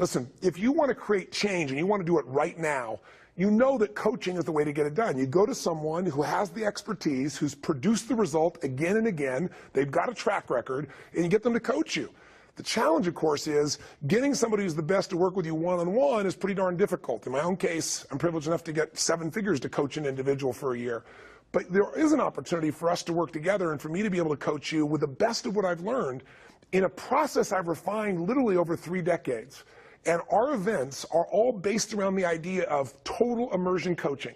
Listen, if you want to create change and you want to do it right now, you know that coaching is the way to get it done. You go to someone who has the expertise, who's produced the result again and again, they've got a track record, and you get them to coach you. The challenge, of course, is getting somebody who's the best to work with you one-on-one is pretty darn difficult. In my own case, I'm privileged enough to get 7 figures to coach an individual for a year. But there is an opportunity for us to work together and for me to be able to coach you with the best of what I've learned in a process I've refined literally over 3 decades. And our events are all based around the idea of total immersion coaching.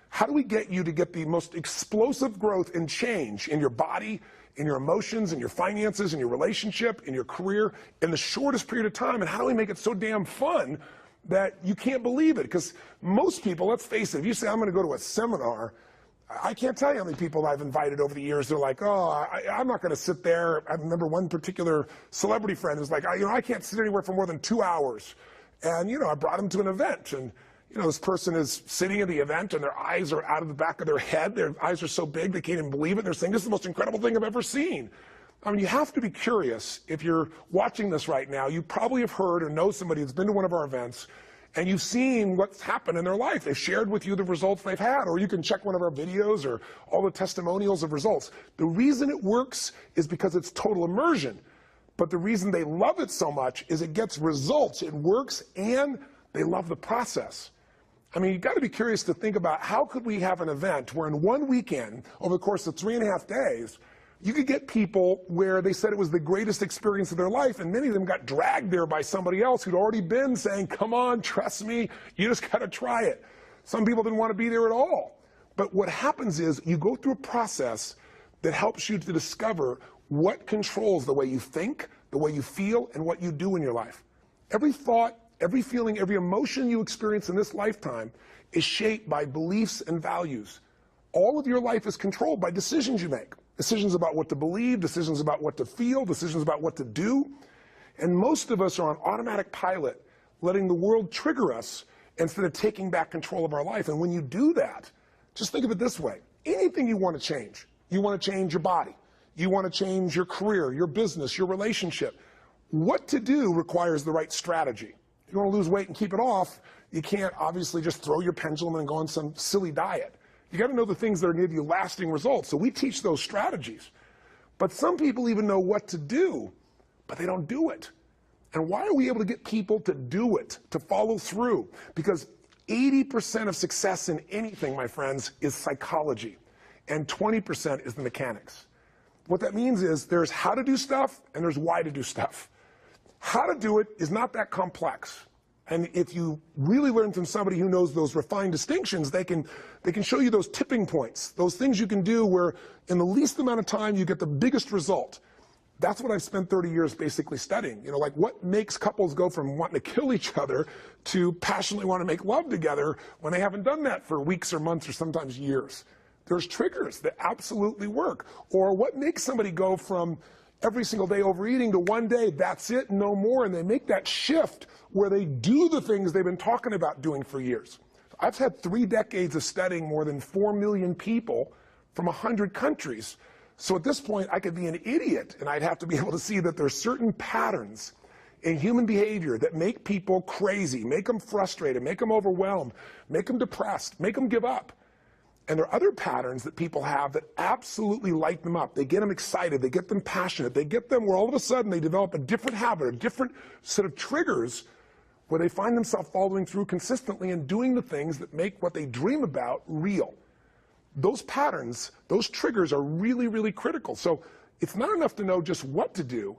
How do we get you to get the most explosive growth and change in your body, in your emotions, in your finances, in your relationship, in your career, in the shortest period of time? And how do we make it so damn fun that you can't believe it? Because most people, let's face it, if you say, I'm going to go to a seminar, I can't tell you how many people I've invited over the years. They're like, oh, I'm not going to sit there. I remember one particular celebrity friend who's like, I can't sit anywhere for more than 2 hours. And, I brought him to an event. And, this person is sitting at the event and their eyes are out of the back of their head. Their eyes are so big they can't even believe it. They're saying, this is the most incredible thing I've ever seen. I mean, you have to be curious. If you're watching this right now, you probably have heard or know somebody who's been to one of our events, and you've seen what's happened in their life. They've shared with you the results they've had, or you can check one of our videos or all the testimonials of results. The reason it works is because it's total immersion. But the reason they love it so much is it gets results. It works, and they love the process. I mean, you've got to be curious to think about how could we have an event where in one weekend, over the course of 3.5 days, you could get people where they said it was the greatest experience of their life, and many of them got dragged there by somebody else who'd already been saying, come on, trust me, you just got to try it. Some people didn't want to be there at all. But what happens is you go through a process that helps you to discover what controls the way you think, the way you feel, and what you do in your life. Every thought, every feeling, every emotion you experience in this lifetime is shaped by beliefs and values. All of your life is controlled by decisions you make. Decisions about what to believe, decisions about what to feel, decisions about what to do. And most of us are on automatic pilot, letting the world trigger us instead of taking back control of our life. And when you do that, just think of it this way. Anything you want to change. You want to change your body. You want to change your career, your business, your relationship. What to do requires the right strategy. If you want to lose weight and keep it off, you can't obviously just throw your pendulum and go on some silly diet. You got to know the things that are going to give you lasting results. So we teach those strategies. But some people even know what to do, but they don't do it. And why are we able to get people to do it, to follow through? Because 80% of success in anything, my friends, is psychology. And 20% is the mechanics. What that means is there's how to do stuff and there's why to do stuff. How to do it is not that complex. And if you really learn from somebody who knows those refined distinctions, they can show you those tipping points, those things you can do where in the least amount of time you get the biggest result. That's what I've spent 30 years basically studying. Like what makes couples go from wanting to kill each other to passionately want to make love together when they haven't done that for weeks or months or sometimes years. There's triggers that absolutely work. Or what makes somebody go from every single day overeating to one day, that's it, no more, and they make that shift where they do the things they've been talking about doing for years. I've had 3 decades of studying more than 4 million people from 100 countries. So at this point, I could be an idiot, and I'd have to be able to see that there's certain patterns in human behavior that make people crazy, make them frustrated, make them overwhelmed, make them depressed, make them give up. And there are other patterns that people have that absolutely light them up. They get them excited, they get them passionate, they get them where all of a sudden they develop a different habit, a different set of triggers where they find themselves following through consistently and doing the things that make what they dream about real. Those patterns, those triggers are really, really critical. So it's not enough to know just what to do.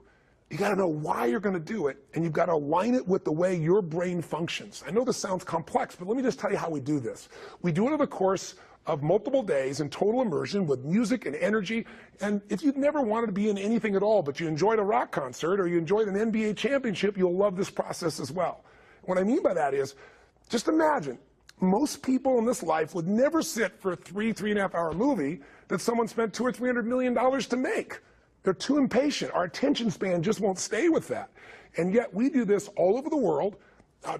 You got to know why you're going to do it, and you've got to align it with the way your brain functions. I know this sounds complex, but let me just tell you how we do this. We do it over the course of multiple days in total immersion with music and energy. And if you've never wanted to be in anything at all, but you enjoyed a rock concert or you enjoyed an NBA championship, you'll love this process as well. What I mean by that is, just imagine, most people in this life would never sit for a 3.5 hour movie that someone spent $200 or $300 million to make. They're too impatient. Our attention span just won't stay with that. And yet we do this all over the world.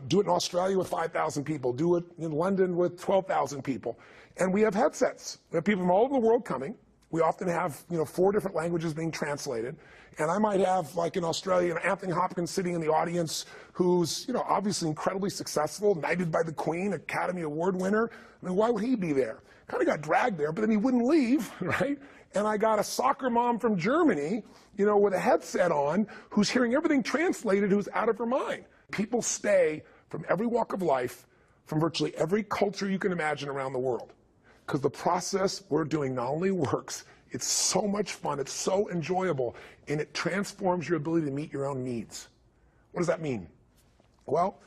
Do it in Australia with 5,000 people. Do it in London with 12,000 people. And we have headsets. We have people from all over the world coming. We often have, 4 different languages being translated. And I might have, like in Australia, Anthony Hopkins sitting in the audience who's, obviously incredibly successful, knighted by the Queen, Academy Award winner. I mean, why would he be there? Kind of got dragged there, but then he wouldn't leave, right? And I got a soccer mom from Germany, with a headset on, who's hearing everything translated, who's out of her mind. People stay from every walk of life, from virtually every culture you can imagine around the world. Because the process we're doing not only works, it's so much fun, it's so enjoyable, and it transforms your ability to meet your own needs. What does that mean? Well,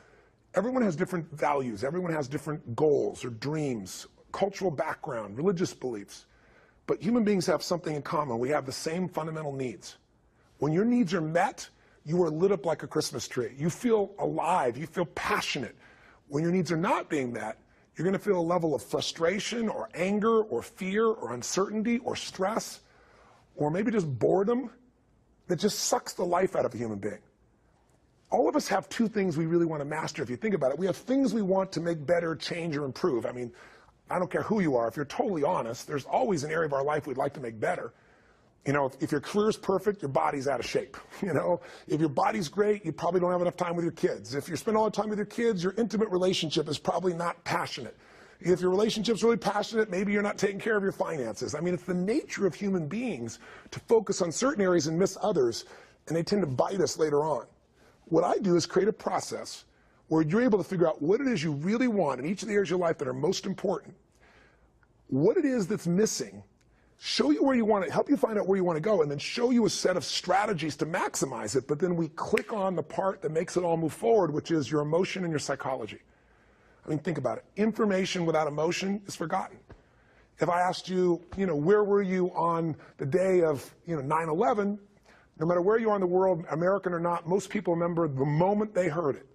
everyone has different values, everyone has different goals or dreams, cultural background, religious beliefs. But human beings have something in common. We have the same fundamental needs. When your needs are met, you are lit up like a Christmas tree. You feel alive, you feel passionate. When your needs are not being met, you're going to feel a level of frustration or anger or fear or uncertainty or stress or maybe just boredom that just sucks the life out of a human being. All of us have 2 things we really want to master if you think about it. We have things we want to make better, change, or improve. I mean, I don't care who you are. If you're totally honest, there's always an area of our life we'd like to make better. If your career's perfect, your body's out of shape. If your body's great, you probably don't have enough time with your kids. If you spend all the time with your kids, your intimate relationship is probably not passionate. If your relationship's really passionate, maybe you're not taking care of your finances. I mean, it's the nature of human beings to focus on certain areas and miss others, and they tend to bite us later on. What I do is create a process where you're able to figure out what it is you really want in each of the areas of your life that are most important, what it is that's missing, show you where you want it, help you find out where you want to go, and then show you a set of strategies to maximize it. But then we click on the part that makes it all move forward, which is your emotion and your psychology. I mean, think about it. Information without emotion is forgotten. If I asked you, where were you on the day of, 9/11, no matter where you are in the world, American or not, most people remember the moment they heard it,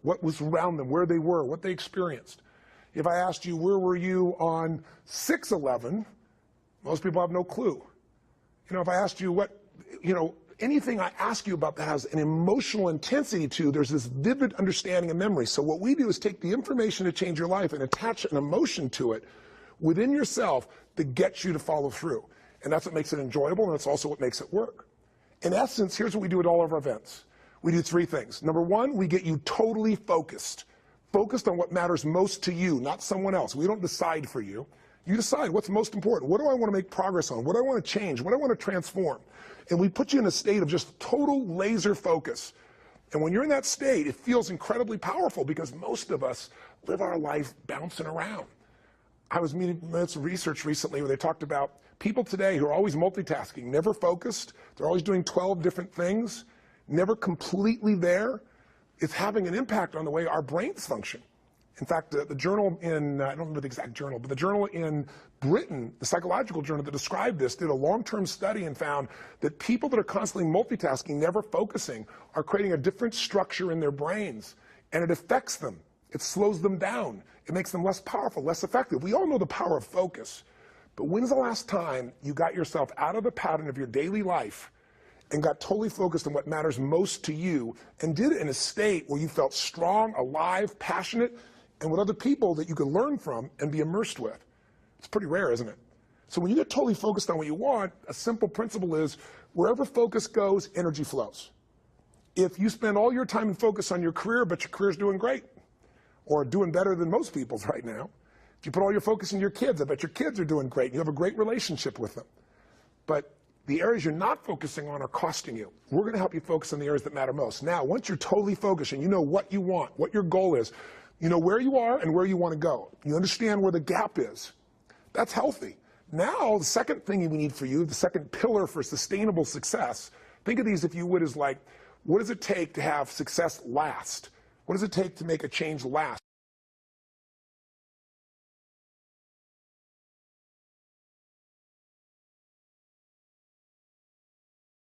what was around them, where they were, what they experienced. If I asked you, where were you on 6/11, most people have no clue. If I asked you anything I ask you about that has an emotional intensity to, there's this vivid understanding and memory. So what we do is take the information to change your life and attach an emotion to it within yourself that gets you to follow through. And that's what makes it enjoyable, and that's also what makes it work. In essence, here's what we do at all of our events. We do 3 things. Number 1, we get you totally focused. Focused on what matters most to you, not someone else. We don't decide for you. You decide what's most important. What do I want to make progress on? What do I want to change? What do I want to transform? And we put you in a state of just total laser focus. And when you're in that state, it feels incredibly powerful because most of us live our life bouncing around. I was reading some research recently where they talked about people today who are always multitasking, never focused. They're always doing 12 different things, never completely there. It's having an impact on the way our brains function. In fact, the journal in, I don't remember the exact journal, but the journal in Britain, the psychological journal that described this, did a long-term study and found that people that are constantly multitasking, never focusing, are creating a different structure in their brains. And it affects them. It slows them down. It makes them less powerful, less effective. We all know the power of focus. But when's the last time you got yourself out of the pattern of your daily life and got totally focused on what matters most to you and did it in a state where you felt strong, alive, passionate, and with other people that you could learn from and be immersed with? It's pretty rare, isn't it? So when you get totally focused on what you want, a simple principle is wherever focus goes, energy flows. If you spend all your time and focus on your career, but your career's doing great or doing better than most people's right now, if you put all your focus on your kids, I bet your kids are doing great. You have a great relationship with them. But the areas you're not focusing on are costing you. We're going to help you focus on the areas that matter most. Now, once you're totally focused and you know what you want, what your goal is, you know where you are and where you want to go. You understand where the gap is. That's healthy. Now, the second thing we need for you, the second pillar for sustainable success, think of these, if you would, as like, what does it take to have success last? What does it take to make a change last?